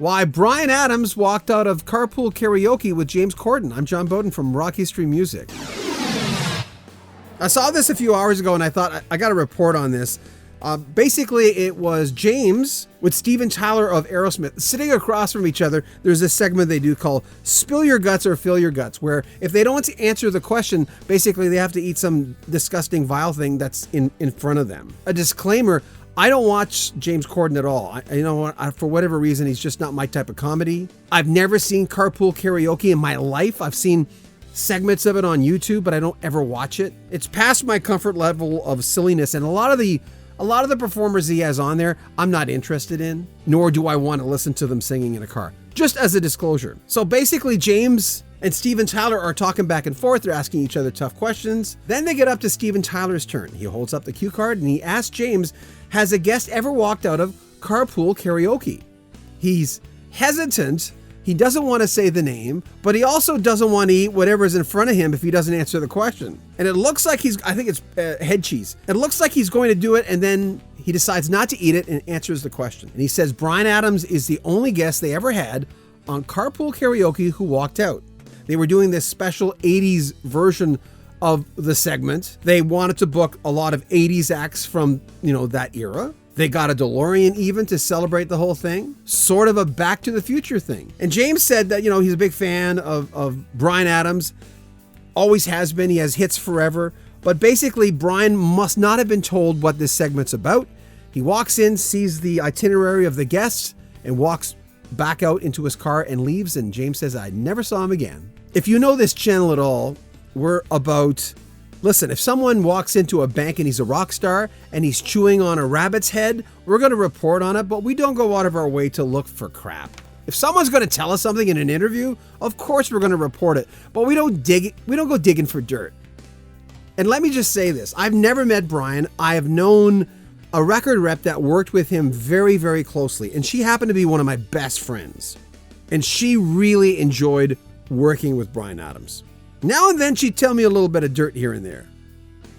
Why Bryan Adams walked out of Carpool Karaoke with James Corden. I'm John Beaudin from Rock History Music. I saw this a few hours ago and I thought I got to report on this. Basically, it was James with Steven Tyler of Aerosmith sitting across from each other. There's this segment they do called Spill Your Guts or Fill Your Guts, where if they don't answer the question, basically they have to eat some disgusting, vile thing that's in front of them. A disclaimer, I don't watch James Corden at all. For whatever reason, he's just not my type of comedy. I've never seen Carpool Karaoke in my life. I've seen segments of it on YouTube, but I don't ever watch it. It's past my comfort level of silliness, and a lot of the performers he has on there, I'm not interested in, nor do I want to listen to them singing in a car. Just as a disclosure. So basically, James and Steven Tyler are talking back and forth. They're asking each other tough questions. Then they get up to Steven Tyler's turn. He holds up the cue card and he asks James, has a guest ever walked out of Carpool Karaoke? He's hesitant. He doesn't want to say the name, but he also doesn't want to eat whatever's in front of him if he doesn't answer the question. And it looks like I think it's head cheese. It looks like he's going to do it, and then he decides not to eat it and answers the question. And he says Bryan Adams is the only guest they ever had on Carpool Karaoke who walked out. They were doing this special 80s version of the segment. They wanted to book a lot of 80s acts from, that era. They got a DeLorean even to celebrate the whole thing. Sort of a Back to the Future thing. And James said that, he's a big fan of Bryan Adams. Always has been. He has hits forever. But basically, Bryan must not have been told what this segment's about. He walks in, sees the itinerary of the guests, and walks back out into his car and leaves. And James says, I never saw him again. If you know this channel at all, we're about... Listen, if someone walks into a bank and he's a rock star and he's chewing on a rabbit's head, we're going to report on it, but we don't go out of our way to look for crap. If someone's going to tell us something in an interview, of course we're going to report it, but we don't go digging for dirt. And let me just say this. I've never met Bryan. I have known a record rep that worked with him very, very closely, and she happened to be one of my best friends. And she really enjoyed working with Bryan Adams. Now and then she'd tell me a little bit of dirt here and there,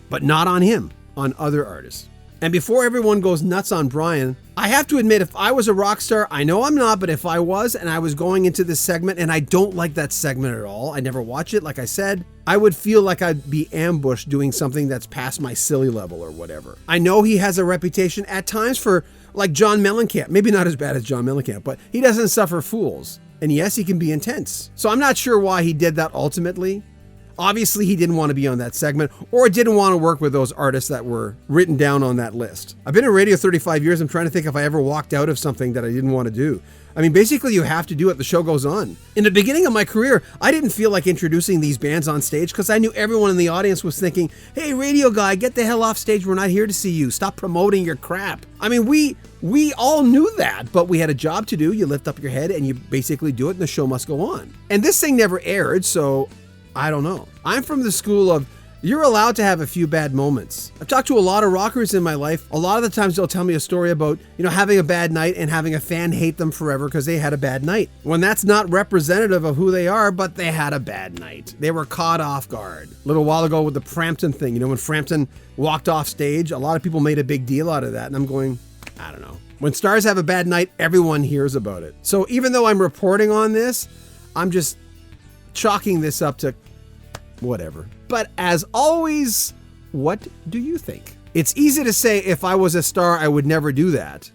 but not on him, on other artists. And before everyone goes nuts on Bryan, I have to admit, if I was a rock star, I know I'm not, but if I was and I was going into this segment and I don't like that segment at all, I never watch it, like I said, I would feel like I'd be ambushed doing something that's past my silly level or whatever. I know he has a reputation at times for, like John Mellencamp, maybe not as bad as John Mellencamp, but he doesn't suffer fools. And yes, he can be intense. So I'm not sure why he did that ultimately. Obviously, he didn't want to be on that segment or didn't want to work with those artists that were written down on that list. I've been in radio 35 years. I'm trying to think if I ever walked out of something that I didn't want to do. I mean, basically, you have to do it. The show goes on. In the beginning of my career, I didn't feel like introducing these bands on stage because I knew everyone in the audience was thinking, hey, radio guy, get the hell off stage. We're not here to see you. Stop promoting your crap. I mean, we all knew that, but we had a job to do. You lift up your head and you basically do it and the show must go on. And this thing never aired, so I don't know. I'm from the school of you're allowed to have a few bad moments. I've talked to a lot of rockers in my life. A lot of the times they'll tell me a story about, having a bad night and having a fan hate them forever because they had a bad night. When that's not representative of who they are, but they had a bad night. They were caught off guard. A little while ago with the Frampton thing, when Frampton walked off stage, a lot of people made a big deal out of that. And I'm going, I don't know. When stars have a bad night, everyone hears about it. So even though I'm reporting on this, I'm just chalking this up to whatever. But as always, what do you think? It's easy to say if I was a star, I would never do that.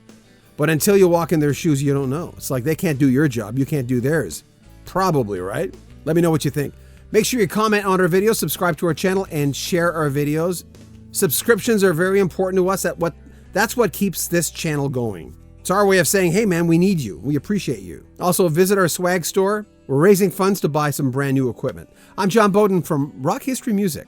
But until you walk in their shoes, you don't know. It's like they can't do your job. You can't do theirs. Probably, right? Let me know what you think. Make sure you comment on our videos, subscribe to our channel, and share our videos. Subscriptions are very important to us. That's what keeps this channel going. It's our way of saying, hey man, we need you. We appreciate you. Also, visit our swag store. We're raising funds to buy some brand new equipment. I'm John Beaudin from Rock History Music.